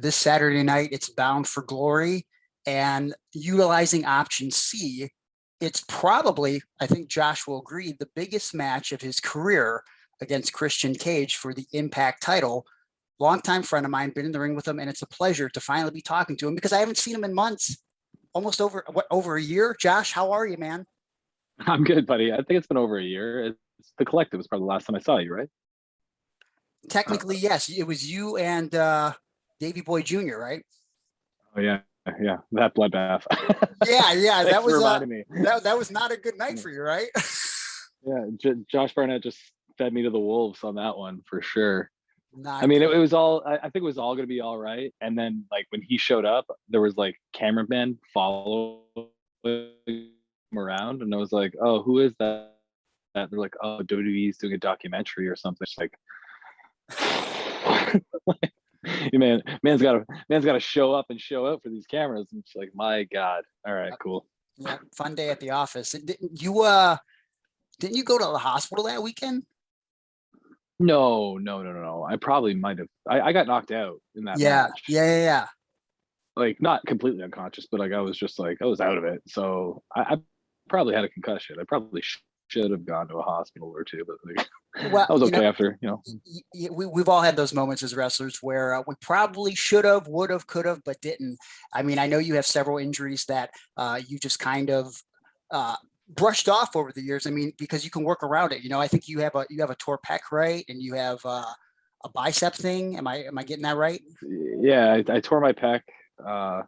this Saturday night, it's Bound for Glory, and utilizing option C, it's probably, I think Josh will agree, the biggest match of his career against Christian Cage for the Impact title. Longtime friend of mine, been in the ring with him, and it's a pleasure to finally be talking to him because I haven't seen him in months, almost over a year. Josh, how are you, man? I'm good, buddy. I think it's been over a year. The Collective was probably the last time I saw you, right? Technically, yes, it was you and Davey Boy Jr., right? Oh yeah, yeah. That bloodbath. Yeah, Thanks that for was reminding me. that was not a good night for you, right? Yeah, Josh Barnett just fed me to the wolves on that one for sure. I Not mean, good. it was all. I think it was all going to be all right. And then, like when he showed up, there was like cameramen following him around, and I was like, "Oh, who is that?" They're like, "Oh, WWE's doing a documentary or something." It's like, man's got to show up and show out for these cameras. And it's like, my God. All right, cool. Yeah, fun day at the office. Didn't you go to the hospital that weekend? No, no, no, no, no. I probably might have. I got knocked out in that Yeah, match. yeah. Like not completely unconscious, but like I was just like I was out of it. So I probably had a concussion. I probably should have gone to a hospital or two, but like Well, I was okay after. we've all had those moments as wrestlers where we probably should have, would have, could have, but didn't. I mean, I know you have several injuries that you just kind of uh, brushed off over the years. I mean, because you can work around it. I think you have a tore pec, right? And you have a bicep thing. Am I getting that right? Yeah, I tore my pec. Uh,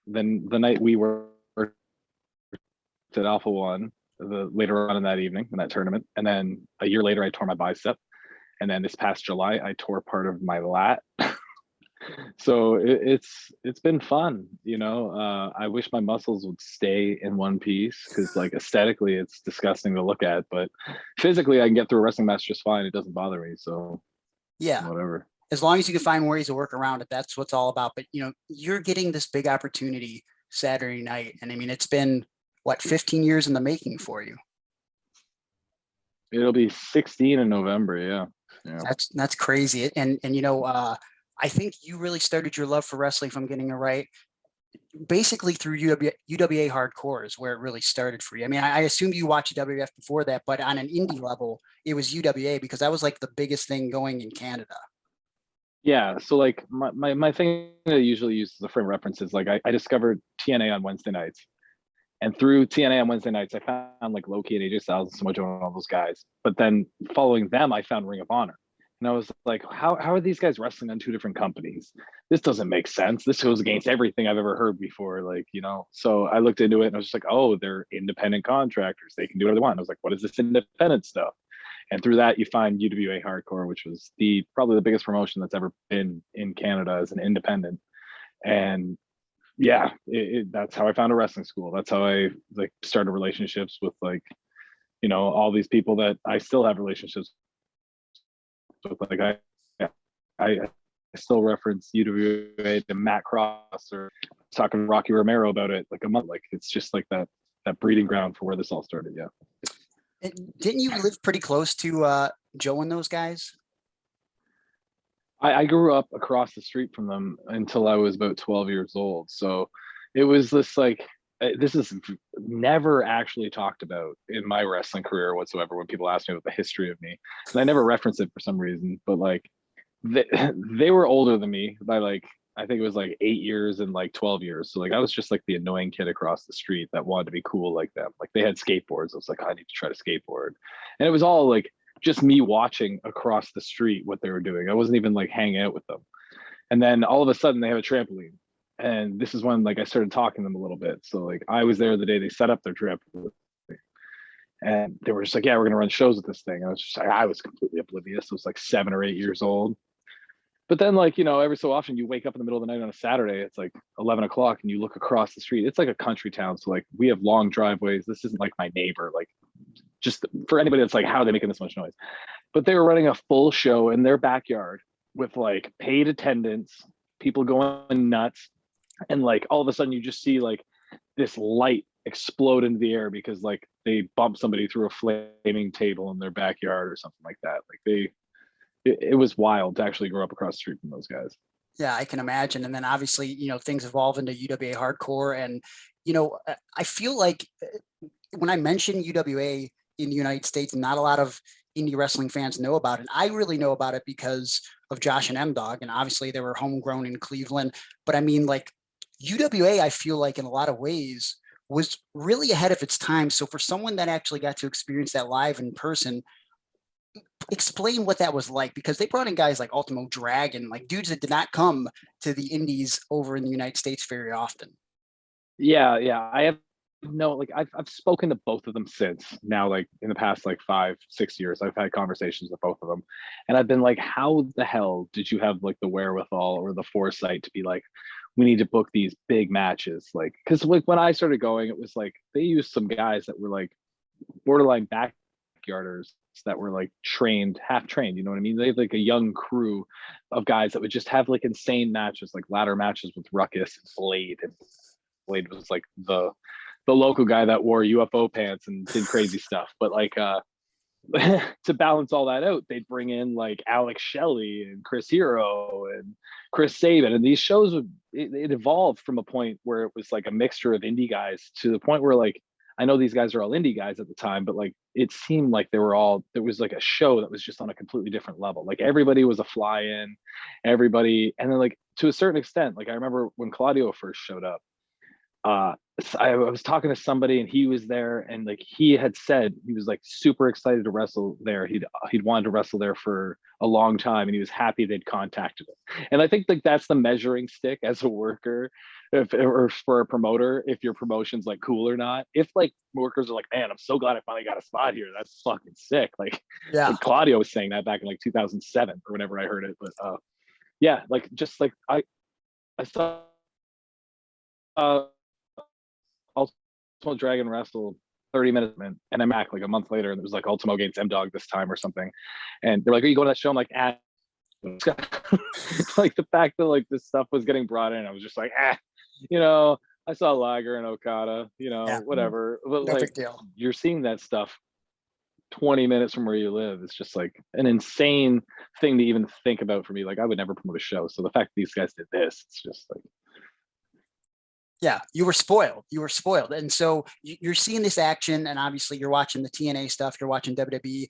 then the night we were at Alpha One, the later on in that evening in that tournament, and then a year later I tore my bicep, and then this past July I tore part of my lat. So it's been fun, I wish my muscles would stay in one piece because like aesthetically it's disgusting to look at, but physically I can get through a wrestling match just fine. It doesn't bother me, so Yeah. whatever. As long as you can find ways to work around it, that's what's all about. But you're getting this big opportunity Saturday night, and I mean, it's been what 15 years in the making for you. It'll be 16 in November. Yeah, yeah. That's crazy. And I think you really started your love for wrestling, if I'm getting it right, basically through UWA Hardcore is where it really started for you. I mean, I assume you watched WWF before that, but on an indie level, it was UWA because that was like the biggest thing going in Canada. Yeah, so like my thing that I usually use as a frame of reference is like I discovered TNA on Wednesday nights. And through TNA on Wednesday nights, I found like Loki and AJ Styles and Samoa Joe and all those guys. But then following them, I found Ring of Honor. And I was like, how are these guys wrestling on two different companies? This doesn't make sense. This goes against everything I've ever heard before. So I looked into it and I was just like, oh, they're independent contractors. They can do whatever they want. And I was like, what is this independent stuff? And through that, you find UWA Hardcore, which was probably the biggest promotion that's ever been in Canada as an independent. And yeah, that's how I found a wrestling school. That's how I like started relationships with like, all these people that I still have relationships with. Like I still reference UWA to Matt Cross or talking to Rocky Romero about it like a month. Like it's just like that breeding ground for where this all started. Yeah. Didn't you live pretty close to Joe and those guys? I grew up across the street from them until I was about 12 years old. So it was this like, this is never actually talked about in my wrestling career whatsoever when people ask me about the history of me. And I never reference it for some reason, but like they were older than me by like, I think it was like 8 years and like 12 years. So like I was just like the annoying kid across the street that wanted to be cool like them. Like they had skateboards. I was like, I need to try to skateboard. And it was all like just me watching across the street what they were doing. I wasn't even like hanging out with them. And then all of a sudden they have a trampoline. And this is when like I started talking to them a little bit. So like I was there the day they set up their trampoline. And they were just like, yeah, we're gonna run shows with this thing. And I was just like, I was completely oblivious. I was like 7 or 8 years old. But then like, every so often you wake up in the middle of the night on a Saturday, it's like 11 o'clock and you look across the street. It's like a country town. So like we have long driveways. This isn't like my neighbor. Like just for anybody that's like, how are they making this much noise? But they were running a full show in their backyard with like paid attendance, people going nuts. And like all of a sudden you just see like this light explode into the air because like they bumped somebody through a flaming table in their backyard or something like that. Like it was wild to actually grow up across the street from those guys. Yeah, I can imagine. And then obviously, things evolve into UWA hardcore. And, I feel like when I mention UWA in the United States, not a lot of indie wrestling fans know about it. I really know about it because of Josh and M Dog. And obviously they were homegrown in Cleveland. But I mean, like UWA, I feel like in a lot of ways was really ahead of its time. So for someone that actually got to experience that live in person, explain what that was like, because they brought in guys like Ultimo Dragon, like dudes that did not come to the indies over in the United States very often. Yeah. I have no, like I've spoken to both of them since now, like in the past like 5, 6 years. I've had conversations with both of them. And I've been like, how the hell did you have like the wherewithal or the foresight to be like, we need to book these big matches? Like, because like when I started going, it was like they used some guys that were like borderline backyarders that were like trained, half trained, you know what I mean? They had like a young crew of guys that would just have like insane matches, like ladder matches with Ruckus and Blade. And Blade was like the local guy that wore UFO pants and did crazy stuff. But like to balance all that out, they'd bring in like Alex Shelley and Chris Hero and Chris Sabin. And these shows would it evolved from a point where it was like a mixture of indie guys to the point where like I know these guys are all indie guys at the time, but like it seemed like they were all there was like a show that was just on a completely different level. Like everybody was a fly-in, everybody, and then like to a certain extent, like I remember when Claudio first showed up, I was talking to somebody and he was there and like he had said he was like super excited to wrestle there. He'd wanted to wrestle there for a long time and he was happy they'd contacted him. And I think like that's the measuring stick as a worker, if or for a promoter, if your promotion's like cool or not. If like workers are like, man, I'm so glad I finally got a spot here. That's fucking sick. Yeah. Like Claudio was saying that back in like 2007 or whenever I heard it. But yeah, like just like I saw Ultimo Dragon wrestled 30 minutes and I'm back like a month later and it was like Ultimo against M Dog this time or something. And they're like, are you going to that show? I'm like, ah. Like the fact that like this stuff was getting brought in, I was just like, I saw Liger and Okada, Yeah. whatever. But No like big deal. you're seeing that stuff 20 minutes from where you live. It's just like an insane thing to even think about for me. Like I would never promote a show. So the fact that these guys did this, it's just like Yeah, you were spoiled. You were spoiled. And so you're seeing this action, and obviously you're watching the TNA stuff. You're watching WWE.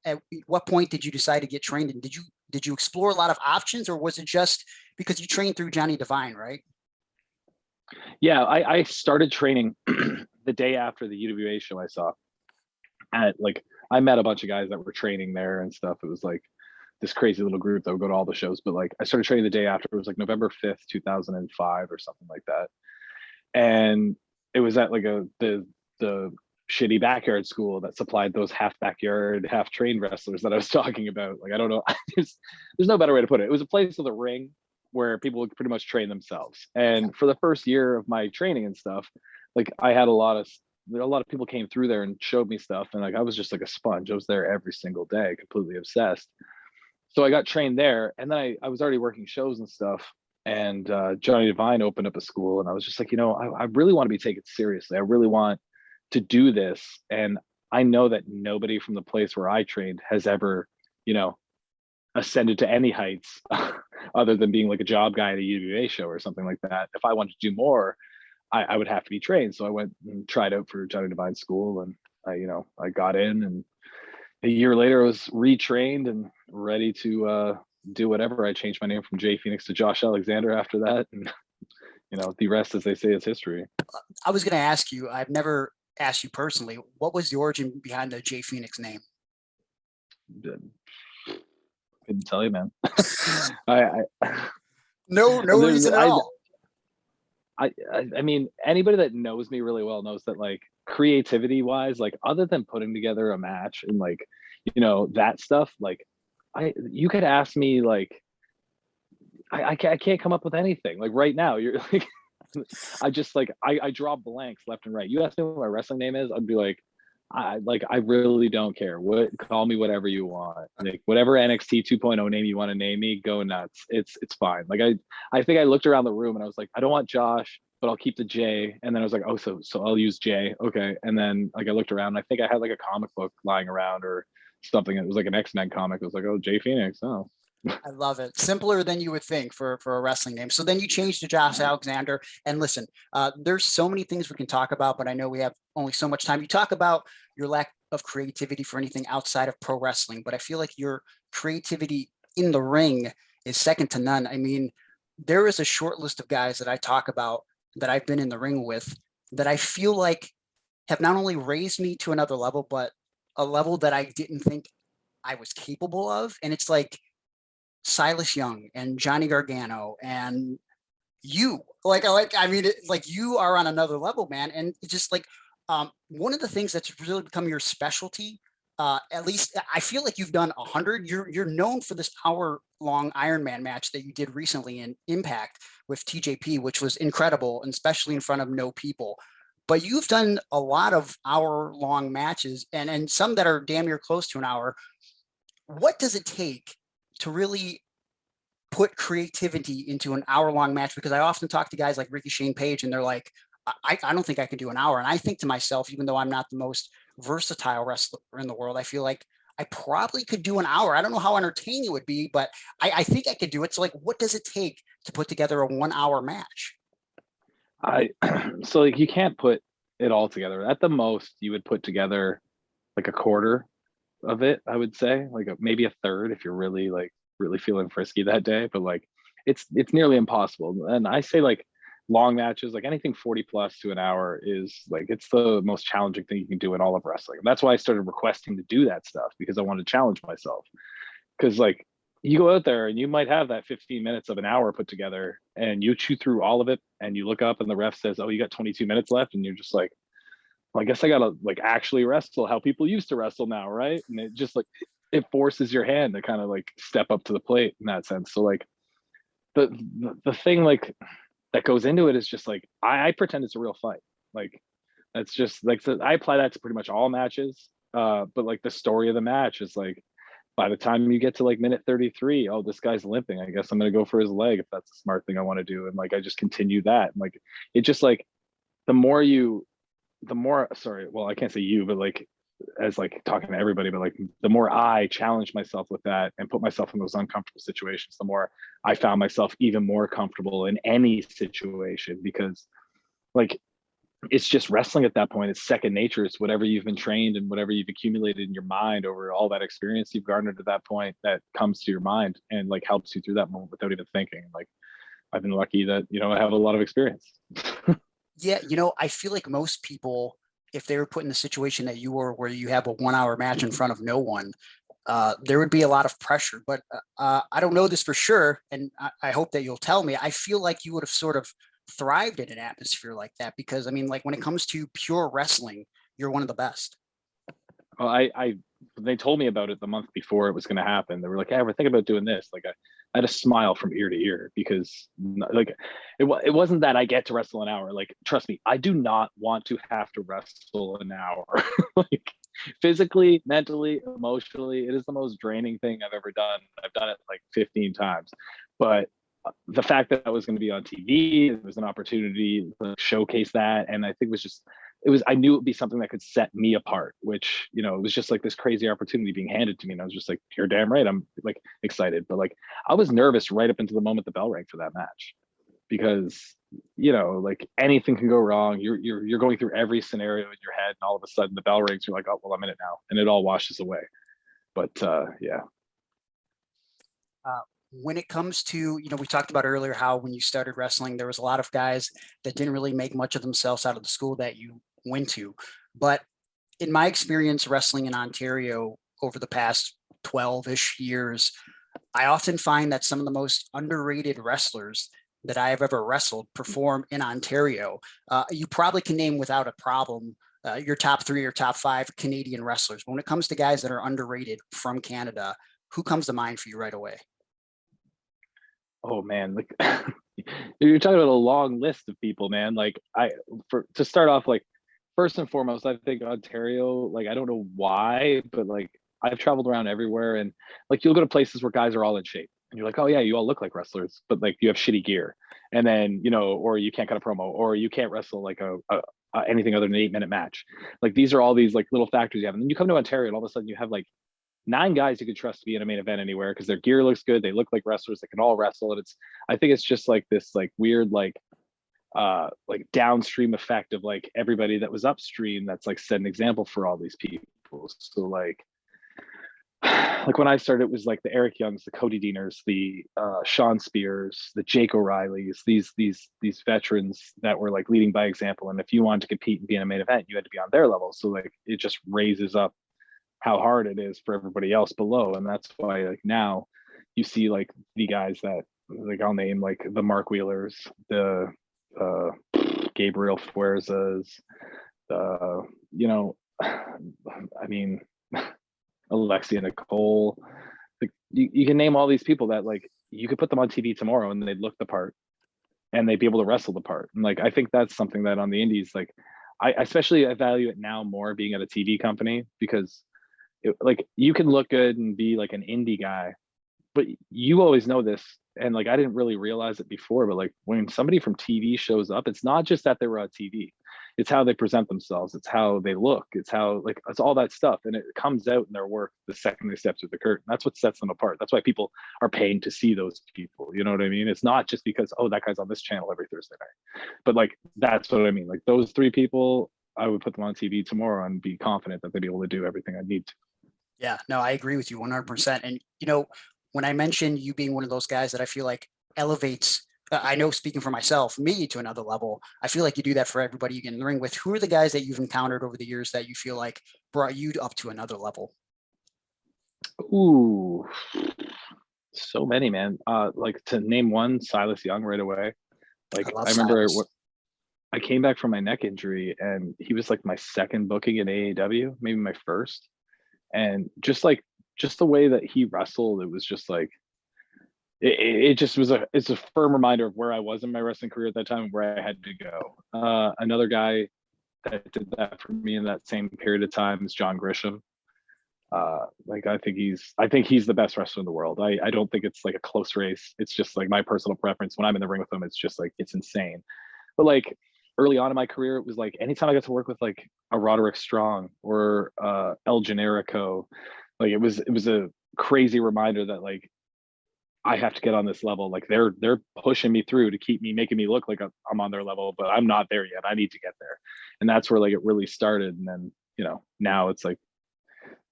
At what point did you decide to get trained? And did you explore a lot of options, or was it just because you trained through Johnny Devine, right? yeah, I started training the day after the UWA show I saw. At like I met a bunch of guys that were training there and stuff. It was like this crazy little group that would go to all the shows. But like I started training the day after. It was like November 5th, 2005 or something like that. And it was at like the shitty backyard school that supplied those half backyard, half trained wrestlers that I was talking about. Like I don't know, there's no better way to put it. It was a place with a ring where people would pretty much train themselves. Yeah. And for the first year of my training and stuff, like I had a lot of people came through there and showed me stuff, and like I was just like a sponge. I was there every single day, completely obsessed. So I got trained there, and then I was already working shows and stuff. And Johnny Devine opened up a school, and I was just like, I really want to be taken seriously. I really want to do this, and I know that nobody from the place where I trained has ever, you know, ascended to any heights other than being like a job guy at a UWA show or something like that. If I wanted to do more, I would have to be trained. So I went and tried out for Johnny Devine School, and I got in, and a year later I was retrained and ready to do whatever. I changed my name from Jay Phoenix to Josh Alexander after that, and the rest, as they say, is history. I was going to ask you, I've never asked you personally, what was the origin behind the Jay Phoenix name? Couldn't tell you, man. I, No reason at all. I mean, anybody that knows me really well knows that like creativity wise, like other than putting together a match and like, that stuff, like you could ask me like, I can't come up with anything. Like right now, you're like, I just like, I draw blanks left and right. You ask me what my wrestling name is, I'd be like, I really don't care. Call me whatever you want. Like whatever NXT 2.0 name you want to name me, go nuts. It's fine. Like I think I looked around the room and I was like, I don't want Josh, but I'll keep the J. And then I was like, oh, so I'll use J. Okay. And then like I looked around and I think I had like a comic book lying around or something. It was like an X-Men comic. It was like, oh, Jay Phoenix. Oh. I love it. Simpler than you would think for a wrestling name. So then you changed to Josh Alexander. And listen, there's so many things we can talk about, but I know we have only so much time. You talk about your lack of creativity for anything outside of pro wrestling, but I feel like your creativity in the ring is second to none. I mean, there is a short list of guys that I talk about that I've been in the ring with that I feel like have not only raised me to another level, but a level that I didn't think I was capable of. And it's like Silas Young and Johnny Gargano and you. I mean, like you are on another level, man. And it's just like one of the things that's really become your specialty. At least I feel like you've done 100. You're known for this hour-long Ironman match that you did recently in Impact with TJP, which was incredible, and especially in front of no people. But you've done a lot of hour-long matches, and some that are damn near close to an hour. What does it take to really put creativity into an hour-long match? Because I often talk to guys like Ricky Shane Page, and they're like, I don't think I can do an hour. And I think to myself, even though I'm not the most versatile wrestler in the world, I feel like I probably could do an hour. I don't know how entertaining it would be, but I think I could do it. So like, what does it take to put together a 1 hour match? I so like you can't put it all together. At the most, you would put together like a quarter of it, I would say, like maybe a third if you're really like really feeling frisky that day. But like it's nearly impossible. And I say like long matches, like anything 40 plus to an hour is like it's the most challenging thing you can do in all of wrestling. And that's why I started requesting to do that stuff because I wanted to challenge myself. Because like you go out there and you might have that 15 minutes of an hour put together and you chew through all of it and you look up and the ref says, oh, you got 22 minutes left. And you're just like, well, I guess I gotta like actually wrestle how people used to wrestle now, right? And it just like it forces your hand to kind of like step up to the plate in that sense. So like the thing like that goes into it is just like I pretend it's a real fight. Like that's just like so I apply that to pretty much all matches. But like the story of the match is like by the time you get to like minute 33, oh, this guy's limping. I guess I'm gonna go for his leg if that's a smart thing I want to do. And like I just continue that. And like it just like the more you the more sorry, well, I can't say you, but like as like talking to everybody, but like the more I challenge myself with that and put myself in those uncomfortable situations, the more I found myself even more comfortable in any situation because like it's just wrestling at that point. It's second nature. It's whatever you've been trained and whatever you've accumulated in your mind over all that experience you've garnered at that point that comes to your mind and like helps you through that moment without even thinking. Like I've been lucky that, you know, I have a lot of experience. Yeah, I feel like most people, if they were put in the situation that you were, where you have a 1 hour match in front of no one, there would be a lot of pressure. But I don't know this for sure, and I hope that you'll tell me. I feel like you would have sort of thrived in an atmosphere like that because I mean, like when it comes to pure wrestling, you're one of the best. Well, I they told me about it the month before it was going to happen. They were like, "Yeah, we're thinking about doing this." Like I had a smile from ear to ear because like it wasn't that I get to wrestle an hour. Like trust me, I do not want to have to wrestle an hour. Like physically, mentally, emotionally, it is the most draining thing I've ever done. I've done it like 15 times, but the fact that I was going to be on TV, it was an opportunity to showcase that, and I think it was just it was I knew it would be something that could set me apart, which you know it was just like this crazy opportunity being handed to me, and I was just like, "You're damn right." I'm like excited, but like I was nervous right up until the moment the bell rang for that match, because you know like anything can go wrong. You're going through every scenario in your head, and all of a sudden the bell rings. You're like, "Oh well, I'm in it now," and it all washes away. But yeah, Uh, when it comes to, we talked about earlier how when you started wrestling, there was a lot of guys that didn't really make much of themselves out of the school that you went to. But in my experience wrestling in Ontario over the past 12-ish years, I often find that some of the most underrated wrestlers that I have ever wrestled perform in Ontario. You probably can name without a problem your top three or top five Canadian wrestlers. But when it comes to guys that are underrated from Canada, who comes to mind for you right away? oh man, like you're talking about a long list of people, man. Like I for to start off, like first and foremost, I think Ontario, like I don't know why, but like I've traveled around everywhere and like you'll go to places where guys are all in shape and you're like, oh yeah, you all look like wrestlers, but like you have shitty gear. And then, you know, or you can't cut a promo, or you can't wrestle like a anything other than an 8 minute match. Like these are all these like little factors you have. And then you come to Ontario and all of a sudden you have like 9 guys you could trust to be in a main event anywhere because their gear looks good, they look like wrestlers, they can all wrestle, and it's, I think it's just like this like weird like downstream effect of like everybody that was upstream that's like set an example for all these people. So like when I started, it was like the Eric Youngs, the Cody Deaners, the Sean Spears, the Jake O'Reillys, these veterans that were like leading by example. And if you wanted to compete and be in a main event, you had to be on their level. So like it just raises up how hard it is for everybody else below. And that's why like now you see like the guys that like I'll name like the Mark Wheelers, the Gabriel Fuerzas, you know, I mean, Alexia Nicole. Like, you can name all these people that like you could put them on TV tomorrow and they'd look the part and they'd be able to wrestle the part. And like I think that's something that on the indies, like I especially value it now more being at a TV company because like you can look good and be like an indie guy, but you always know this, and like I didn't really realize it before, but like when somebody from TV shows up, it's not just that they were on TV, it's how they present themselves, it's how they look, it's how like it's all that stuff, and it comes out in their work the second they step through the curtain. That's what sets them apart. That's why people are paying to see those people, you know what I mean? It's not just because, oh, that guy's on this channel every Thursday night, but like that's what I mean. Like those 3 people, I would put them on TV tomorrow and be confident that they'd be able to do everything I need to. Yeah, no, I agree with you 100%. And, when I mentioned you being one of those guys that I feel like elevates, I know speaking for myself, me to another level, I feel like you do that for everybody you get in the ring with. Who are the guys that you've encountered over the years that you feel like brought you up to another level? Ooh, so many, man. Like to name one, Silas Young right away. I Like love I remember Silas. I came back from my neck injury and he was like my second booking in AAW, maybe my first. And just the way that he wrestled, it was just like it just was it's a firm reminder of where I was in my wrestling career at that time and where I had to go. Another guy that did that for me in that same period of time is John Grisham. Like I think he's the best wrestler in the world. I don't think it's like a close race. It's just like my personal preference. When I'm in the ring with him, it's just like it's insane. But like early on in my career, it was like anytime I got to work with like a Roderick Strong or El Generico, like it was a crazy reminder that like I have to get on this level. Like they're pushing me through to keep me making me look like I'm on their level, but I'm not there yet. I need to get there. And that's where like it really started. And then, now it's like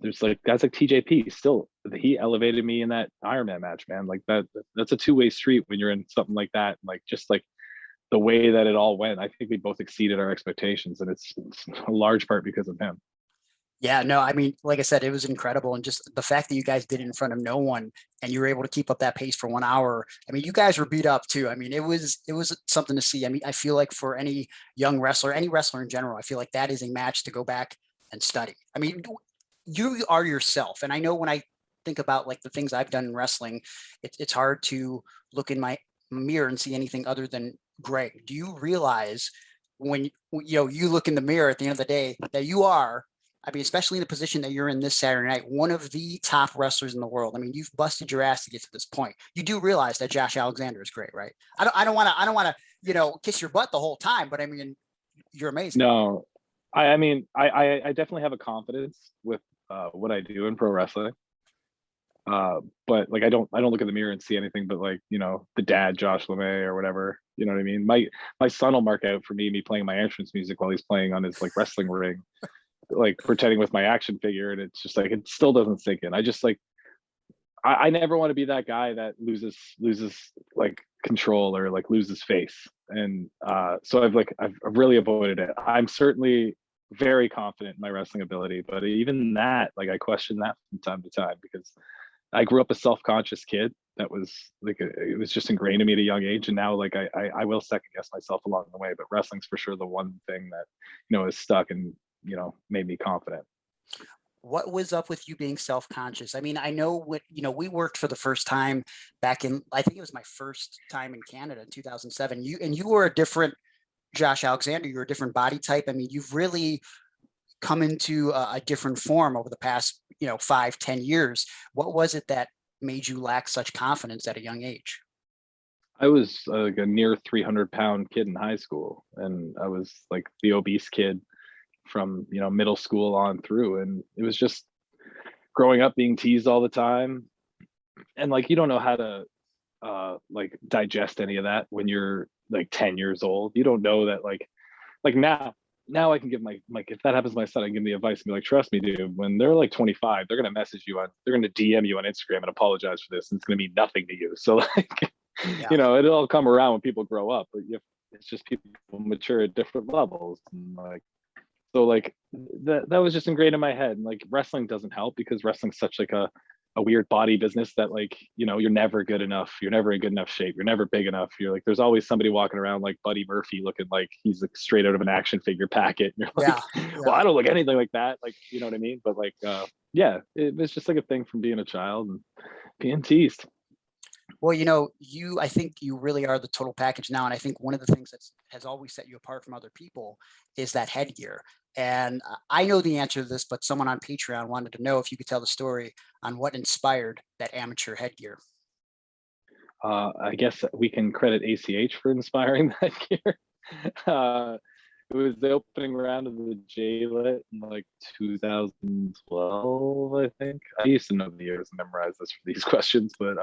there's like guys like TJP still, he elevated me in that Iron Man match, man. Like that's a two-way street when you're in something like that. Like just like the way that it all went, I think we both exceeded our expectations, and it's a large part because of him. Yeah, no, I mean, like I said, it was incredible. And just the fact that you guys did it in front of no one and you were able to keep up that pace for 1 hour. I mean, you guys were beat up too. I mean, it was something to see. I mean, I feel like for any young wrestler, any wrestler in general, I feel like that is a match to go back and study. I mean, you are yourself. And I know when I think about like the things I've done in wrestling, it's hard to look in my mirror and see anything other than Greg. Do you realize when you look in the mirror at the end of the day that you are, I mean, especially in the position that you're in this Saturday night, one of the top wrestlers in the world. I mean, you've busted your ass to get to this point. You do realize that Josh Alexander is great, right? I don't want to, kiss your butt the whole time, but I mean, you're amazing. No, I mean, I definitely have a confidence with what I do in pro wrestling. But like I don't look in the mirror and see anything but like, the dad Josh LeMay or whatever. You know what I mean? My son will mark out for me playing my entrance music while he's playing on his like wrestling ring, like pretending with my action figure, and it's just like it still doesn't sink in. I just like I never want to be that guy that loses like control or like loses face. And so I've really avoided it. I'm certainly very confident in my wrestling ability, but even that, like I question that from time to time because I grew up a self-conscious kid that was like it was just ingrained in me at a young age, and now like I will second guess myself along the way, but wrestling's for sure the one thing that is stuck and made me confident. What was up with you being self-conscious? I mean, I know we worked for the first time back in, I think it was my first time in Canada in 2007. You were a different Josh Alexander. You're a different body type. I mean, you've really come into a different form over the past, 5-10 years. What was it that made you lack such confidence at a young age? I was like a near 300-pound kid in high school, and I was like the obese kid from middle school on through, and it was just growing up being teased all the time, and like you don't know how to like digest any of that when you're like 10 years old. You don't know that like now I can give my, like, if that happens to my son, I can give the advice and be like, trust me, dude, when they're like 25, they're gonna message you on, they're gonna DM you on Instagram and apologize for this, and it's gonna mean nothing to you. So like, Yeah. you know, it'll all come around when people grow up, but it's just people mature at different levels. And like, so like that was just ingrained in my head. And like wrestling doesn't help because wrestling's such like a weird body business that like, you know, you're never good enough. You're never in good enough shape. You're never big enough. You're like, there's always somebody walking around like Buddy Murphy looking like he's like straight out of an action figure packet. And you're like, Yeah. well, Yeah. I don't look anything like that. Like, you know what I mean? But like, yeah, it was just like a thing from being a child and being teased. Well, you know, I think you really are the total package now. And I think one of the things that has always set you apart from other people is that headgear. And I know the answer to this, but someone on Patreon wanted to know if you could tell the story on what inspired that amateur headgear. I guess we can credit ACH for inspiring that gear. Uh, it was the opening round of the J-Lit in like 2012, I think. I used to know the years and memorize this for these questions, but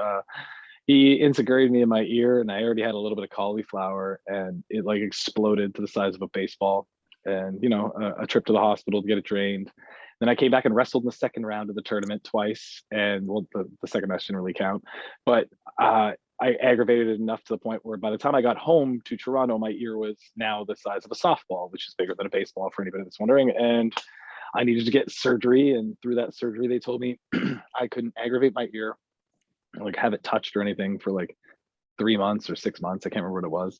he integrated me in my ear, and I already had a little bit of cauliflower, and it like exploded to the size of a baseball. And you know, a trip to the hospital to get it drained. Then I came back and wrestled in the second round of the tournament twice, and well, the second match didn't really count, but I aggravated it enough to the point where by the time I got home to Toronto, my ear was now the size of a softball, which is bigger than a baseball for anybody that's wondering. And I needed to get surgery. And through that surgery, they told me I couldn't aggravate my ear, like have it touched or anything for like 3 months or 6 months. I can't remember what it was.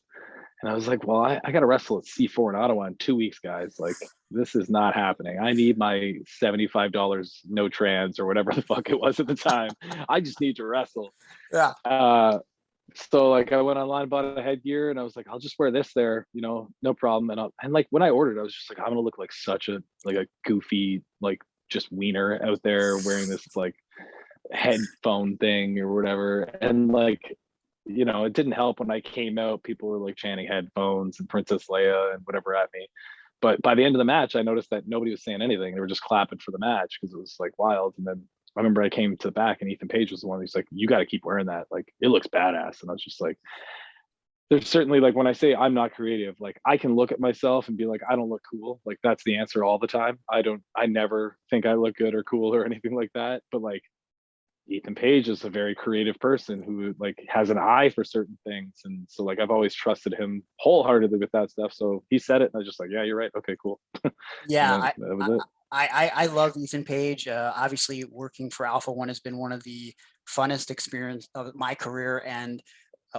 And I was like, well, I got to wrestle at C4 in Ottawa in 2 weeks, guys. Like, this is not happening. I need my $75 no trans or whatever the fuck it was at the time. I just need to wrestle. Yeah. So like I went online, bought a headgear, and I was like, I'll just wear this there, you know, no problem. And like when I ordered, I was just like, I'm gonna look like such a like a goofy, like just wiener out there wearing this like headphone thing or whatever. And like, you know, it didn't help when I came out, people were like chanting headphones and Princess Leia and whatever at me. But by the end of the match, I noticed that nobody was saying anything. They were just clapping for the match because it was like wild. And then I remember I came to the back and Ethan Page was the one who's like, you got to keep wearing that. Like, it looks badass. And I was just like, there's certainly like when I say I'm not creative, like I can look at myself and be like, I don't look cool. Like that's the answer all the time. I never think I look good or cool or anything like that. But like Ethan Page is a very creative person who like has an eye for certain things. And so like I've always trusted him wholeheartedly with that stuff. So he said it and I was just like, yeah, you're right. Okay, cool. Yeah. That was it. I love Ethan Page. Obviously, working for Alpha One has been one of the funnest experience of my career, and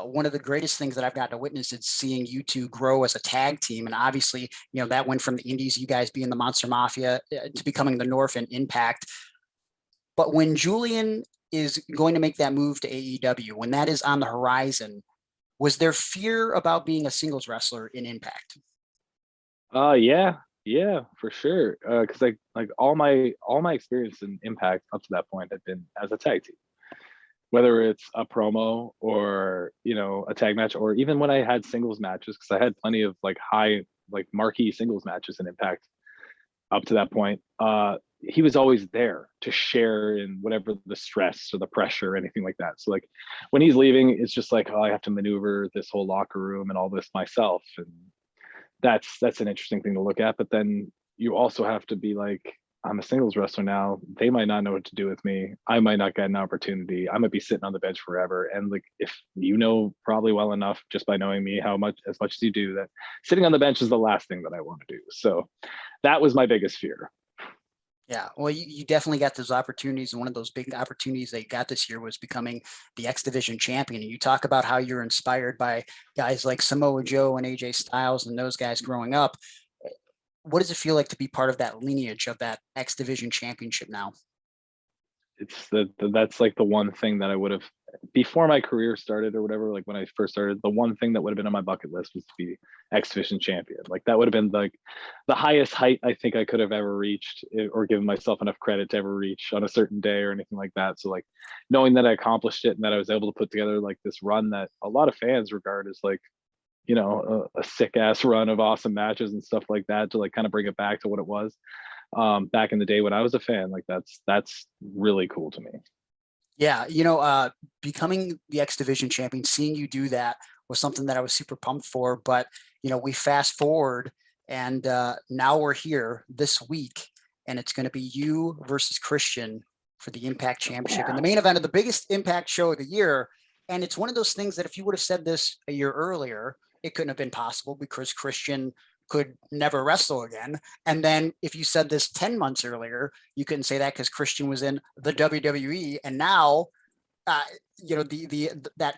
one of the greatest things that I've gotten to witness is seeing you two grow as a tag team. And obviously, you know, that went from the Indies, you guys being the Monster Mafia, to becoming the North and Impact. But when Julian is going to make that move to AEW, when that is on the horizon, was there fear about being a singles wrestler in Impact? Yeah, yeah, for sure. Because like all my experience in Impact up to that point had been as a tag team, whether it's a promo or you know a tag match, or even when I had singles matches, because I had plenty of like high like marquee singles matches in Impact up to that point. He was always there to share in whatever the stress or the pressure or anything like that. So like when he's leaving, it's just like, oh, I have to maneuver this whole locker room and all this myself. And that's an interesting thing to look at. But then you also have to be like, I'm a singles wrestler now. They might not know what to do with me. I might not get an opportunity. I might be sitting on the bench forever. And like, if you know probably well enough just by knowing me how much as you do, that sitting on the bench is the last thing that I want to do. So that was my biggest fear. Yeah, well, you definitely got those opportunities. And one of those big opportunities they got this year was becoming the X Division champion. And you talk about how you're inspired by guys like Samoa Joe and AJ Styles and those guys growing up. What does it feel like to be part of that lineage of that X Division championship now? It's that's like the one thing that I would have before my career started or whatever. Like when I first started, the one thing that would have been on my bucket list was to be X Division champion. Like that would have been like the highest height I think I could have ever reached, or given myself enough credit to ever reach on a certain day or anything like that. So like knowing that I accomplished it and that I was able to put together like this run that a lot of fans regard as like, you know, a sick ass run of awesome matches and stuff like that, to like kind of bring it back to what it was. back in the day when I was a fan. Like that's really cool to me. Yeah, becoming the X Division champion, seeing you do that was something that I was super pumped for. But we fast forward, and now we're here this week, and it's going to be you versus Christian for the Impact Championship in the main event of the biggest Impact show of the year. And it's one of those things that if you would have said this a year earlier, it couldn't have been possible because Christian could never wrestle again. And then if you said this 10 months earlier, you couldn't say that because Christian was in the WWE. And now, that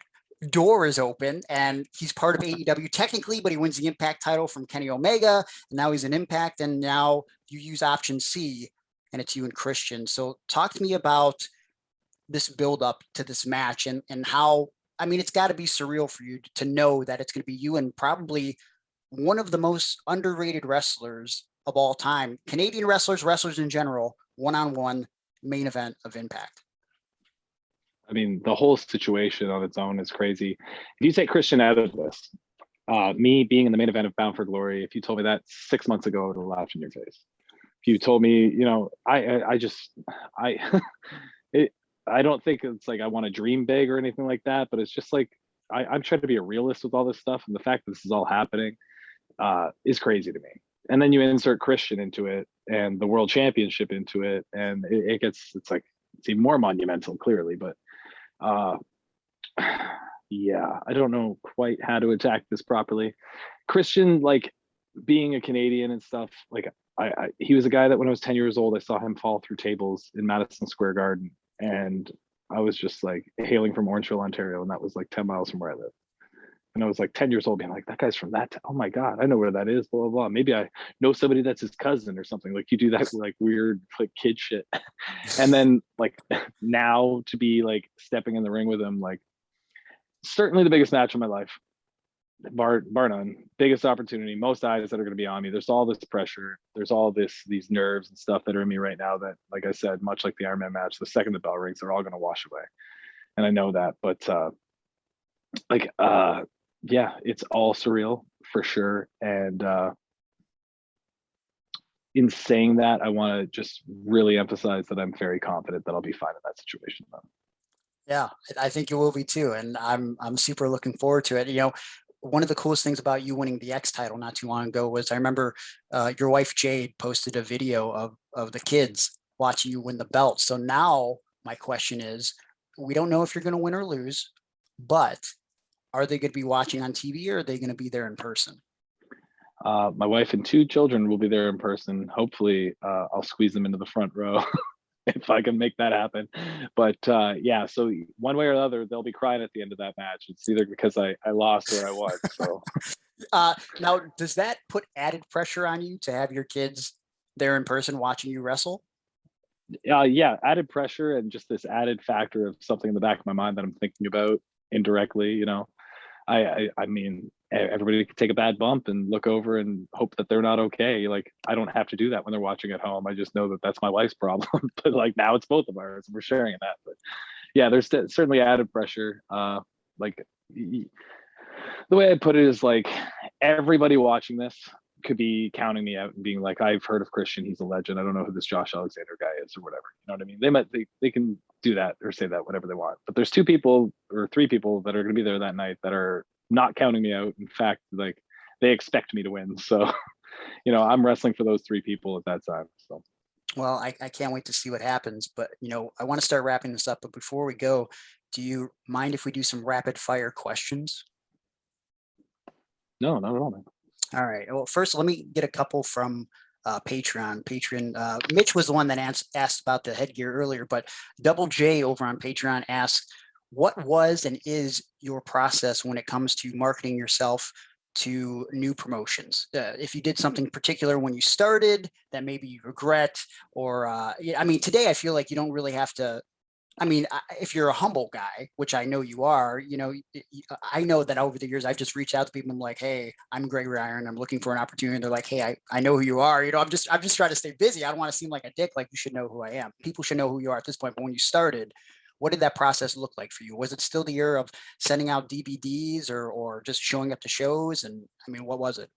door is open and he's part of AEW technically, but he wins the Impact title from Kenny Omega. And now he's in Impact. And now you use option C and it's you and Christian. So talk to me about this build up to this match and how, it's got to be surreal for you to know that it's going to be you and probably one of the most underrated wrestlers of all time, Canadian wrestlers in general, one-on-one main event of Impact. I mean, the whole situation on its own is crazy. If you take Christian out of this, me being in the main event of Bound for Glory, if you told me that 6 months ago, I would have laughed in your face. If you told me, I don't think it's like I want to dream big or anything like that, but it's just like I'm trying to be a realist with all this stuff, and the fact that this is all happening is crazy to me. And then you insert Christian into it and the world championship into it, and it's even more monumental, clearly. But yeah, I don't know quite how to attack this properly. Christian, like being a Canadian and stuff, like he was a guy that when I was 10 years old, I saw him fall through tables in Madison Square Garden, and I was just like hailing from Orangeville, Ontario, and that was like 10 miles from where I live. And I was like 10 years old being like, that guy's from that. Oh my God, I know where that is, blah, blah, blah. Maybe I know somebody that's his cousin or something. Like you do that like weird like kid shit. And then like now to be like stepping in the ring with him, like certainly the biggest match of my life, bar none, biggest opportunity, most eyes that are going to be on me. There's all this pressure. There's all these nerves and stuff that are in me right now that, like I said, much like the Iron Man match, the second the bell rings, they're all going to wash away. And I know that, but yeah, it's all surreal for sure. And in saying that, I want to just really emphasize that I'm very confident that I'll be fine in that situation though. Yeah, I think you will be too. And I'm super looking forward to it. One of the coolest things about you winning the X title not too long ago was I remember your wife Jade posted a video of the kids watching you win the belt. So now my question is, we don't know if you're going to win or lose, but are they going to be watching on TV or are they going to be there in person? My wife and 2 children will be there in person. Hopefully, I'll squeeze them into the front row if I can make that happen. But yeah, so one way or another, they'll be crying at the end of that match. It's either because I lost or I won. So now, does that put added pressure on you to have your kids there in person watching you wrestle? Yeah, added pressure and just this added factor of something in the back of my mind that I'm thinking about indirectly. I mean, everybody could take a bad bump and look over and hope that they're not okay. Like I don't have to do that when they're watching at home. I just know that that's my wife's problem. But like now it's both of ours. We're sharing in that. But yeah, there's certainly added pressure. Like the way I put it is like everybody watching this could be counting me out and being like, I've heard of Christian, he's a legend. I don't know who this Josh Alexander guy is or whatever. You know what I mean? They can do that or say that whatever they want. But there's 2 people or 3 people that are going to be there that night that are not counting me out. In fact, like they expect me to win. So, I'm wrestling for those 3 people at that time. So. Well, I can't wait to see what happens, but I want to start wrapping this up. But before we go, do you mind if we do some rapid fire questions? No, not at all, man. All right. Well, first, let me get a couple from Patreon. Mitch was the one that asked about the headgear earlier, but Double J over on Patreon asked, what was and is your process when it comes to marketing yourself to new promotions? If you did something particular when you started that maybe you regret, or today I feel like you don't really have to. If you're a humble guy, which I know you are, I know that over the years, I've just reached out to people. I'm like, hey, I'm Gregory Iron. I'm looking for an opportunity. And they're like, hey, I know who you are. I'm just trying to stay busy. I don't want to seem like a dick. Like you should know who I am. People should know who you are at this point. But when you started, what did that process look like for you? Was it still the year of sending out DVDs or just showing up to shows? And what was it?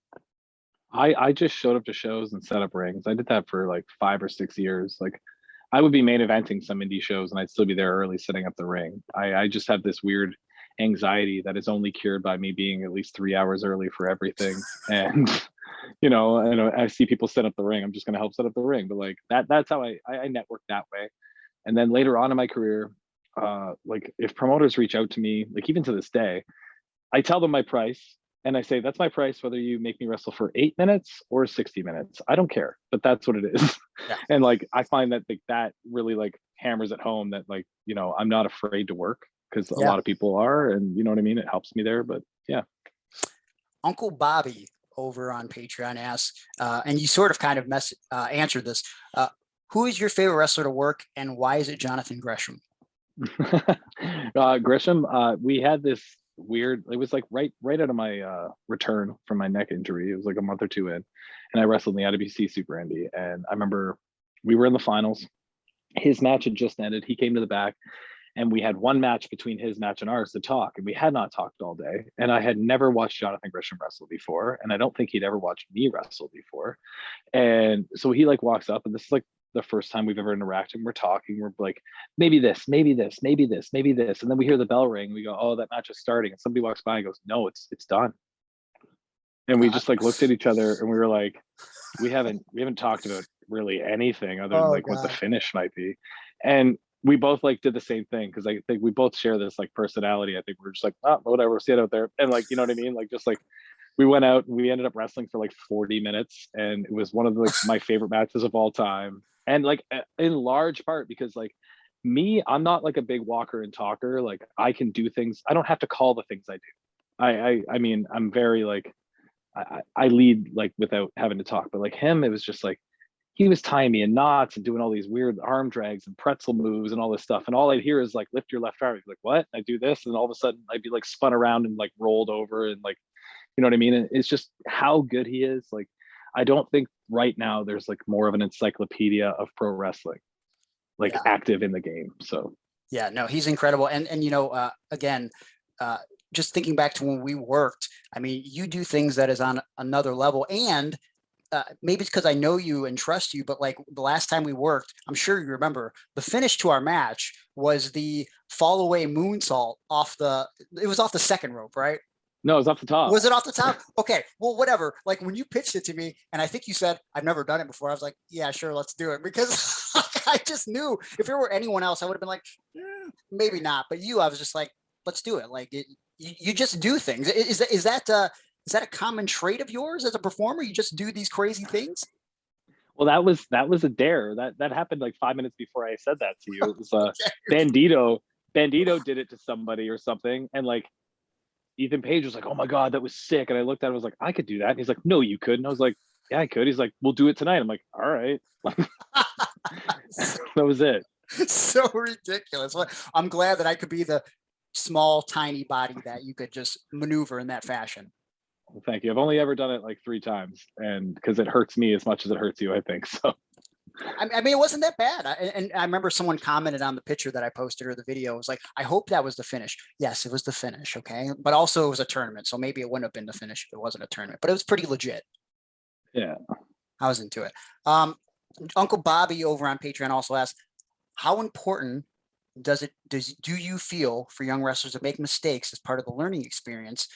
I just showed up to shows and set up rings. I did that for like 5 or 6 years. Like I would be main eventing some indie shows and I'd still be there early setting up the ring. I just have this weird anxiety that is only cured by me being at least 3 hours early for everything. And I see people set up the ring. I'm just gonna help set up the ring. But like that's how I network that way. And then later on in my career, like if promoters reach out to me, like even to this day, I tell them my price and I say, that's my price, whether you make me wrestle for 8 minutes or 60 minutes. I don't care, but that's what it is. Yeah. And like, I find that like, that really like hammers at home that like, I'm not afraid to work because a Yeah. lot of people are, and you know what I mean? It helps me there, but yeah. Uncle Bobby over on Patreon asks, and you sort of kind of answered this. Who is your favorite wrestler to work, and why is it Jonathan Gresham? Gresham, we had this weird, it was like right out of my return from my neck injury. It was like a month or two in, and I wrestled in the IWC Super Indy. And I remember we were in the finals. His match had just ended. He came to the back, and we had one match between his match and ours to talk. And we had not talked all day. And I had never watched Jonathan Gresham wrestle before. And I don't think he'd ever watched me wrestle before. And so he like walks up, and this is like the first time we've ever interacted. We're talking, we're like, maybe this, maybe this, maybe this, maybe this. And then we hear the bell ring. We go, oh, that match is starting. And somebody walks by and goes, no, it's done. And we just like looked at each other and we were like, we haven't talked about really anything other than like what the finish might be. And we both like did the same thing because I think we both share this like personality. I think we're just like, oh, whatever, see it out there. And like, you know what I mean? Like just like we went out and we ended up wrestling for like 40 minutes, and it was one of the, like my favorite matches of all time. And like in large part because like me, I'm not like a big walker and talker. Like I can do things. I don't have to call the things I do. I mean, I'm very like, I lead like without having to talk, but like him, it was just like, he was tying me in knots and doing all these weird arm drags and pretzel moves and all this stuff. And all I'd hear is like, lift your left arm. He's like, what? I do this. And all of a sudden I'd be like spun around and like rolled over and like, you know what I mean? And it's just how good he is. Like, I don't think right now there's like more of an encyclopedia of pro wrestling, like active in the game. So yeah, no, he's incredible. And again, just thinking back to when we worked, I mean, you do things that is on another level. And maybe it's because I know you and trust you, but like the last time we worked, I'm sure you remember the finish to our match was the fall away moonsault it was off the second rope, right? No, it was off the top. Was it off the top? Okay, well, whatever. Like when you pitched it to me, and I think you said, I've never done it before. I was like, yeah, sure, let's do it. Because I just knew if it were anyone else, I would have been like, maybe not. But I was just like, let's do it. Like you just do things. Is that a common trait of yours as a performer? You just do these crazy things? Well, that was a dare. That happened like 5 minutes before I said that to you. It was Bandito. Bandito did it to somebody or something, and like Ethan Page was like, oh my God, that was sick. And I looked at it, I was like, I could do that. And he's like, no, you couldn't. I was like, yeah, I could. He's like, we'll do it tonight. I'm like, all right. That was it. So ridiculous. Well, I'm glad that I could be the small, tiny body that you could just maneuver in that fashion. Well, thank you. I've only ever done it like 3 times, and because it hurts me as much as it hurts you, I think. So I mean, it wasn't that bad. And I remember someone commented on the picture that I posted or the video. It was like, I hope that was the finish. Yes, it was the finish. Okay. But also it was a tournament. So maybe it wouldn't have been the finish if it wasn't a tournament, but it was pretty legit. Yeah. I was into it. Uncle Bobby over on Patreon also asked, how important do you feel for young wrestlers to make mistakes as part of the learning experience?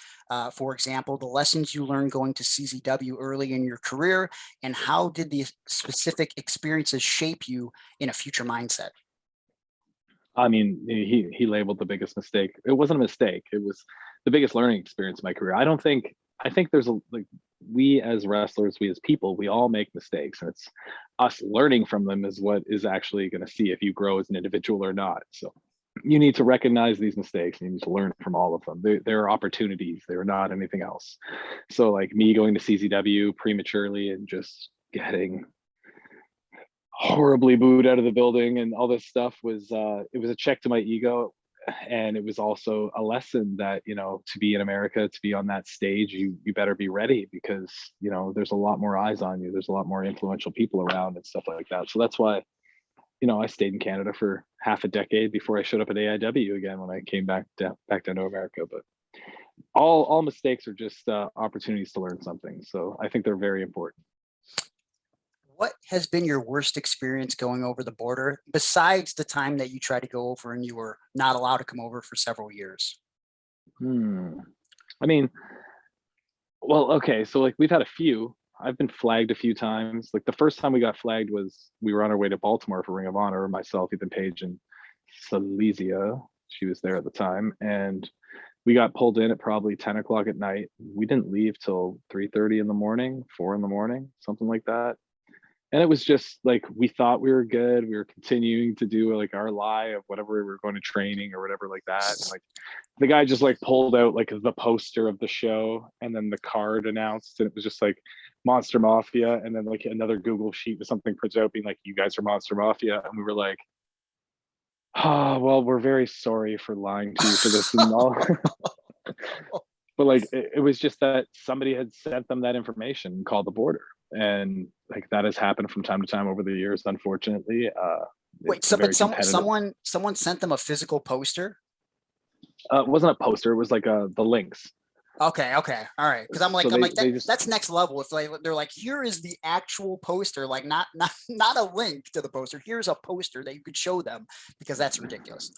For example, the lessons you learned going to CZW early in your career, and how did the specific experiences shape you in a future mindset? I mean, he labeled the biggest mistake. It wasn't a mistake. It was the biggest learning experience in my career. I think there's we as wrestlers, we as people, we all make mistakes, and it's us learning from them is what is actually going to see if you grow as an individual or not. So you need to recognize these mistakes and you need to learn from all of them. There are opportunities. They are not anything else. So like me going to CZW prematurely and just getting horribly booed out of the building and all this stuff was it was a check to my ego, and it was also a lesson that to be in America, to be on that stage, you better be ready, because there's a lot more eyes on you, there's a lot more influential people around and stuff like that. So that's why I stayed in Canada for half a decade before I showed up at AIW again when I came back down to America. But all mistakes are just opportunities to learn something. So I think they're very important. What has been your worst experience going over the border besides the time that you tried to go over and you were not allowed to come over for several years? I mean, well, okay, so like we've had a few. I've been flagged a few times. Like the first time we got flagged was we were on our way to Baltimore for Ring of Honor. Myself, Ethan Page, and Silesia. She was there at the time, and we got pulled in at probably 10 o'clock at night. We didn't leave till 3:30 in the morning, 4 in the morning, something like that. And it was just like we thought we were good. We were continuing to do like our lie of whatever we were going to training or whatever like that. And like the guy just like pulled out like the poster of the show and then the card announced, and it was just like Monster Mafia, and then like another Google sheet with something printed out being like, you guys are Monster Mafia. And we were like, oh, well, we're very sorry for lying to you for this and all. But like it was just that somebody had sent them that information and called the border, and like that has happened from time to time over the years, unfortunately. Wait, It's so very but competitive. someone sent them a physical poster? It wasn't a poster, it was like the links. Okay, okay, all right. Because So I'm like they just, that's next level. If like they're like, here is the actual poster, like not a link to the poster. Here's a poster that you could show them, because that's ridiculous.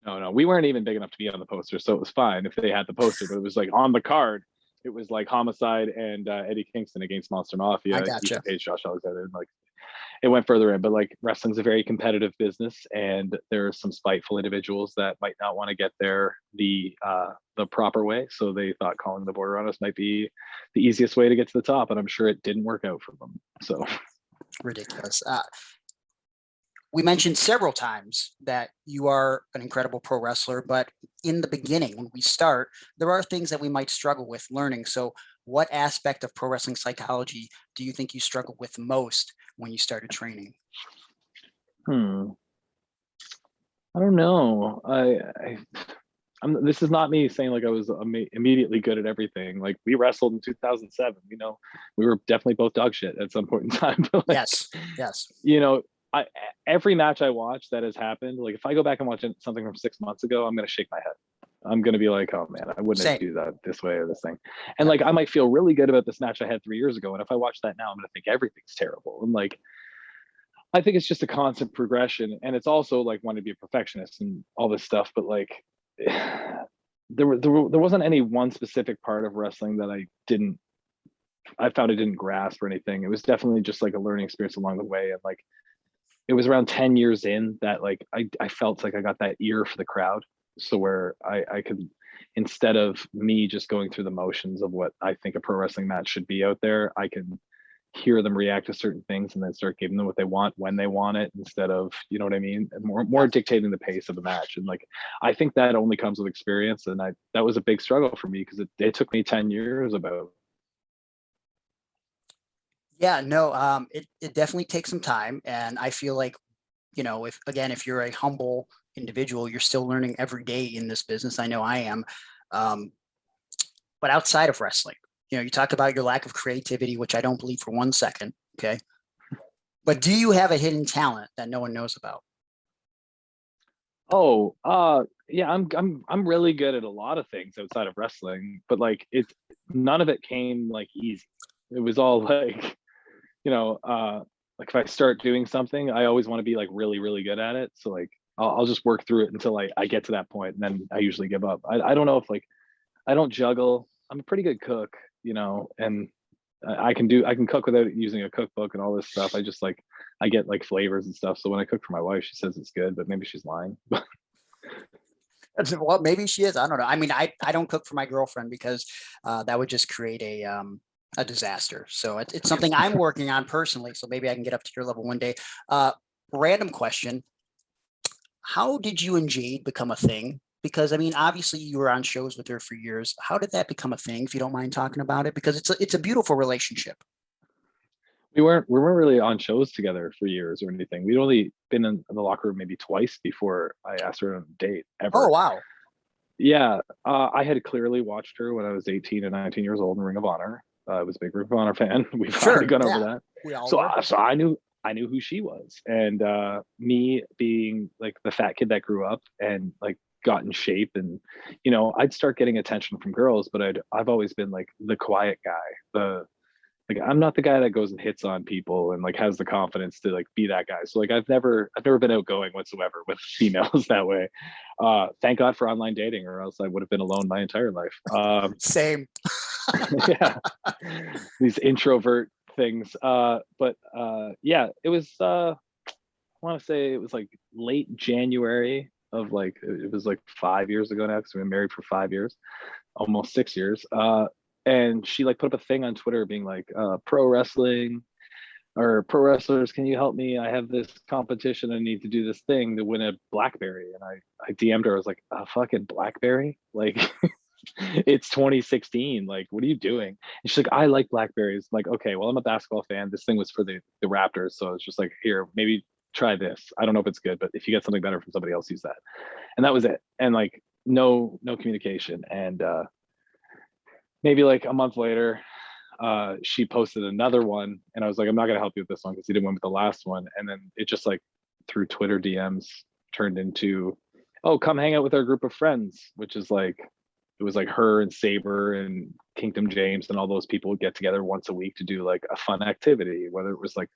no, we weren't even big enough to be on the poster, so it was fine if they had the poster, but it was like on the card, it was like Homicide and Eddie Kingston against Monster I Mafia, Ethan gotcha. Page, Josh Alexander, and like it went further in. But like wrestling's a very competitive business, and there are some spiteful individuals that might not want to get there the proper way. So they thought calling the border on us might be the easiest way to get to the top, and I'm sure it didn't work out for them. So Ridiculous. We mentioned several times that you are an incredible pro wrestler, but in the beginning, when we start, there are things that we might struggle with learning. So, what aspect of pro wrestling psychology do you think you struggled with most when you started training? hmm, I don't know. This is not me saying like I was immediately good at everything. Like we wrestled in 2007. You know, we were definitely both dog shit at some point in time. But like, Yes, yes, you know, I every match I watch that has happened, like if I go back and watch something from 6 months ago, I'm gonna shake my head. I'm gonna be like, oh man, I wouldn't same. do that this way or this thing. And Yep. like I might feel really good about this match I had 3 years ago. And if I watch that now, I'm gonna think everything's terrible. And like I think it's just a constant progression. And it's also like wanting to be a perfectionist and all this stuff. But like there wasn't any one specific part of wrestling that I found I didn't grasp or anything. It was definitely just like a learning experience along the way. And like it was around 10 years in that like I felt like I got that ear for the crowd. So where I could, instead of me just going through the motions of what I think a pro wrestling match should be out there, I can hear them react to certain things and then start giving them what they want when they want it, instead of, you know what I mean, and more Yeah. dictating the pace of the match. And like I think that only comes with experience, and that was a big struggle for me because it took me 10 years about. Yeah, no, it definitely takes some time. And I feel like, if again, if you're a humble individual, you're still learning every day in this business. I know I am. Um, but outside of wrestling, you talk about your lack of creativity, which I don't believe for 1 second. Okay. But do you have a hidden talent that no one knows about? Oh, yeah, I'm really good at a lot of things outside of wrestling, but like it's none of it came like easy. It was all like, you know, like if I start doing something, I always want to be like really, really good at it. So like I'll just work through it until I get to that point, and then I usually give up. I don't know if like I don't juggle. I'm a pretty good cook, and I can cook without using a cookbook and all this stuff. I just like I get like flavors and stuff. So when I cook for my wife, she says it's good, but maybe she's lying. Well, maybe she is. I don't know. I mean, I don't cook for my girlfriend because that would just create a disaster. So it's something I'm working on personally. So maybe I can get up to your level one day. Uh, Random question: how did you and Jade become a thing? Because I mean, obviously you were on shows with her for years. How did that become a thing? If you don't mind talking about it, because it's a beautiful relationship. We weren't really on shows together for years or anything. We'd only been in the locker room maybe twice before I asked her on a date Oh ever. wow, Yeah, I had clearly watched her when I was 18 and 19 years old in Ring of Honor. I was a big Ring of Honor fan. We've already sure, gone over yeah, that. we all So, were. so I knew who she was, and me being like the fat kid that grew up and like got in shape, and I'd start getting attention from girls, but I've always been like the quiet guy, the like I'm not the guy that goes and hits on people and like has the confidence to like be that guy. So like I've never been outgoing whatsoever with females that way. Thank God for online dating, or else I would have been alone my entire life. Same. Yeah, these introvert things. But yeah, it was I want to say it was like late January of like it was like 5 years ago now, because we've been married for 5 years, almost 6 years. And she like put up a thing on Twitter being like, pro wrestling or pro wrestlers, can you help me? I have this competition. I need to do this thing to win a BlackBerry. And I DM'd her. I was like, a fucking BlackBerry? Like, it's 2016. Like, what are you doing? And she's like, I like Blackberries. I'm like, okay, well, I'm a basketball fan. This thing was for the Raptors. So it's just like, here, maybe try this. I don't know if it's good, but if you get something better from somebody else, use that. And that was it. And like, no communication. And maybe like a month later, she posted another one, and I was like, I'm not gonna help you with this one because you didn't win with the last one. And then it just like through Twitter DMs turned into, oh, come hang out with our group of friends, which is like, it was like her and Saber and Kingdom James and all those people would get together once a week to do like a fun activity, whether it was like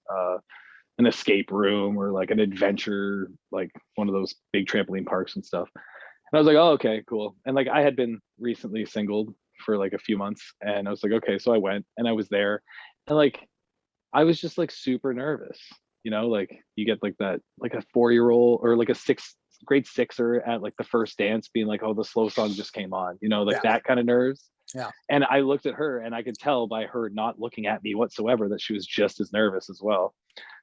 an escape room or like an adventure, like one of those big trampoline parks and stuff. And I was like, oh, okay, cool. And like I had been recently singled for like a few months, and I was like, okay, so I went and I was there, and like I was just like super nervous, like you get like that, like a 4-year-old or like a grade sixer at like the first dance being like, oh, the slow song just came on, like Yeah. that kind of nerves. Yeah. And I looked at her and I could tell by her not looking at me whatsoever that she was just as nervous as well.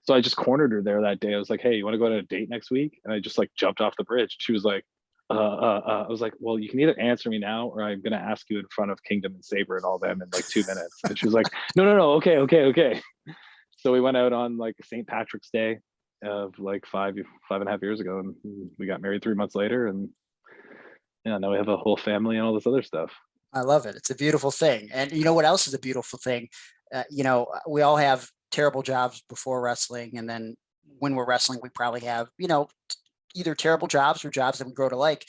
So I just cornered her there that day. I was like, hey, you want to go on a date next week? And I just like jumped off the bridge. She was like, I was like, well, you can either answer me now or I'm gonna ask you in front of Kingdom and Saber and all them in like 2 minutes. And she was like, no, okay. So we went out on like St. Patrick's Day of like 5.5 years ago, and we got married 3 months later, and yeah, now we have a whole family and all this other stuff. I love it. It's a beautiful thing. And you know what else is a beautiful thing? We all have terrible jobs before wrestling. And then when we're wrestling, we probably have, either terrible jobs or jobs that we grow to like.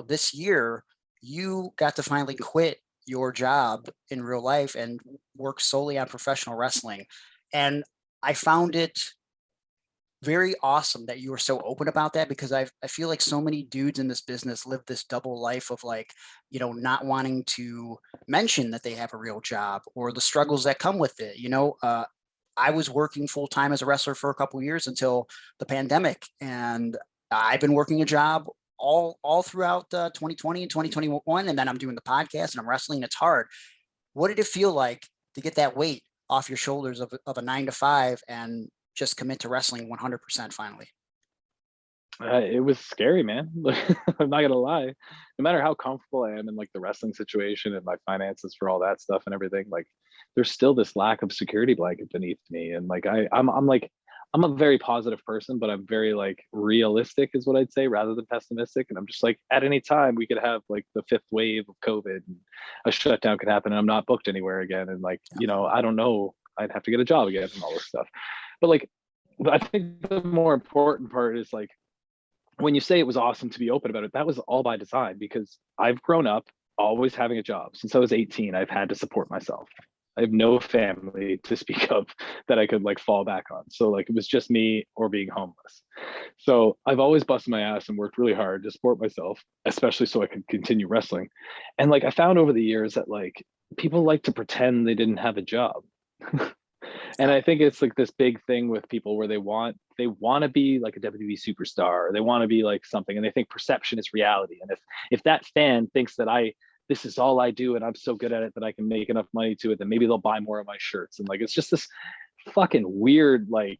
This year, you got to finally quit your job in real life and work solely on professional wrestling. And I found it very awesome that you were so open about that, because I feel like so many dudes in this business live this double life of like, not wanting to mention that they have a real job or the struggles that come with it. I was working full time as a wrestler for a couple of years until the pandemic, and I've been working a job all throughout 2020 and 2021, and then I'm doing the podcast and I'm wrestling. It's hard. What did it feel like to get that weight off your shoulders of a 9 to 5 and just commit to wrestling 100% finally? It was scary, man. I'm not gonna lie. No matter how comfortable I am in like the wrestling situation and my finances for all that stuff and everything, like there's still this lack of security blanket beneath me. And like I'm a very positive person, but I'm very like realistic is what I'd say rather than pessimistic. And I'm just like, at any time we could have like the 5th wave of COVID and a shutdown could happen and I'm not booked anywhere again. And like, I don't know, I'd have to get a job again and all this stuff. But like, I think the more important part is like, when you say it was awesome to be open about it, that was all by design, because I've grown up always having a job. Since I was 18, I've had to support myself. I have no family to speak of that I could like fall back on. So like it was just me or being homeless. So I've always busted my ass and worked really hard to support myself, especially so I could continue wrestling. And like I found over the years that like people like to pretend they didn't have a job. And I think it's like this big thing with people where they want to be like a WWE superstar, or they want to be like something, and they think perception is reality. And if that fan thinks that this is all I do and I'm so good at it that I can make enough money to it, then maybe they'll buy more of my shirts. And like it's just this fucking weird like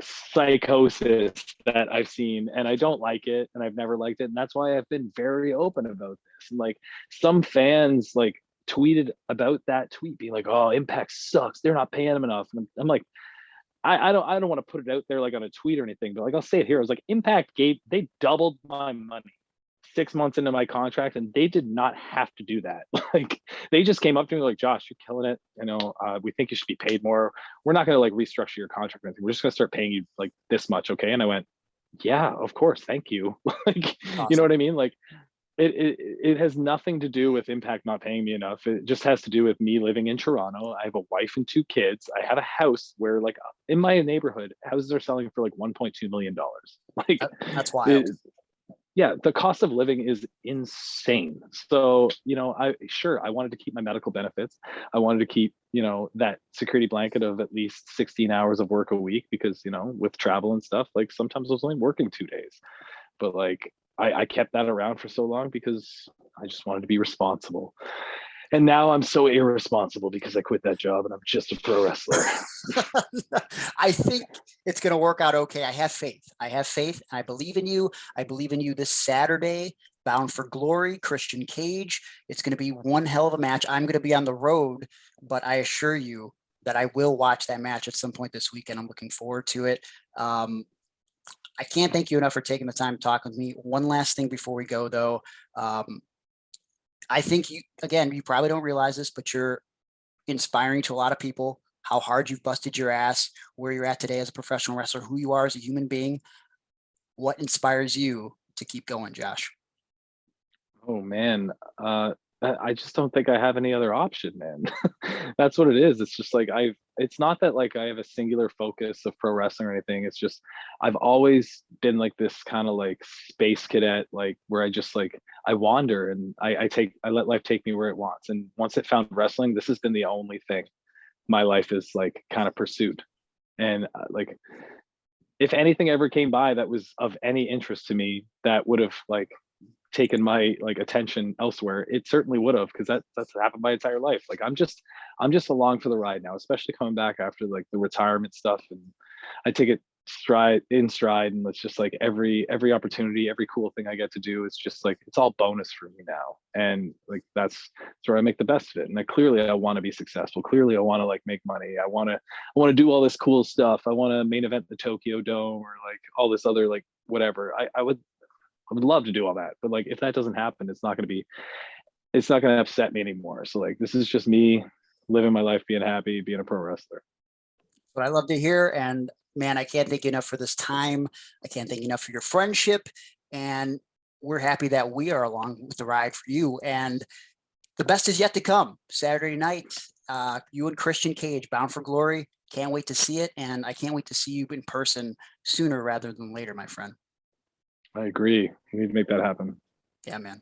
psychosis that I've seen, and I don't like it, and I've never liked it. And that's why I've been very open about this. And like some fans like tweeted about that tweet being like, oh, Impact sucks, they're not paying them enough. And I'm like, I don't want to put it out there like on a tweet or anything, but like I'll say it here. I was like, Impact they doubled my money 6 months into my contract, and they did not have to do that. Like they just came up to me like, Josh, you're killing it. We think you should be paid more. We're not going to like restructure your contract or anything. We're just going to start paying you like this much. Okay. And I went, yeah, of course, thank you. Like, you know Awesome. what I mean? Like, it has nothing to do with Impact not paying me enough. It just has to do with me living in Toronto. I have a wife and 2 kids. I have a house where, like, in my neighborhood, houses are selling for like $1.2 million. Like, That's wild. it, yeah, the cost of living is insane. So, I wanted to keep my medical benefits. I wanted to keep, that security blanket of at least 16 hours of work a week because, with travel and stuff, like sometimes I was only working 2 days. But like I kept that around for so long because I just wanted to be responsible. And now I'm so irresponsible because I quit that job and I'm just a pro wrestler. I think it's going to work out okay. I have faith. I have faith. I believe in you. I believe in you this Saturday. Bound for Glory, Christian Cage. It's going to be one hell of a match. I'm going to be on the road, but I assure you that I will watch that match at some point this weekend. I'm looking forward to it. I can't thank you enough for taking the time to talk with me. One last thing before we go, though. I think you probably don't realize this, but you're inspiring to a lot of people how hard you've busted your ass, where you're at today as a professional wrestler, who you are as a human being. What inspires you to keep going, Josh? Oh man, I just don't think I have any other option, man. That's what it is. It's just like it's not that like I have a singular focus of pro wrestling or anything. It's just I've always been like this kind of like space cadet, like where I just like I wander and I let life take me where it wants. And once it found wrestling, this has been the only thing my life is like kind of pursued. And like if anything ever came by that was of any interest to me, that would have like taken my like attention elsewhere, it certainly would have, because that's happened my entire life. Like I'm just along for the ride now, especially coming back after like the retirement stuff, and I take it stride, and it's just like every opportunity, every cool thing I get to do is just like it's all bonus for me now, and like that's where I make the best of it. And like clearly I want to be successful, clearly I want to like make money, I want to do all this cool stuff, I want to main event the Tokyo Dome or like all this other like whatever. I would love to do all that, but like if that doesn't happen, it's not going to upset me anymore. So like this is just me living my life, being happy, being a pro wrestler. What I love to hear. And man, I can't thank you enough for this time. I can't thank you enough for your friendship. And we're happy that we are along with the ride for you. And the best is yet to come. Saturday night, you and Christian Cage, Bound for Glory. Can't wait to see it. And I can't wait to see you in person sooner rather than later, my friend. I agree. We need to make that happen. Yeah, man.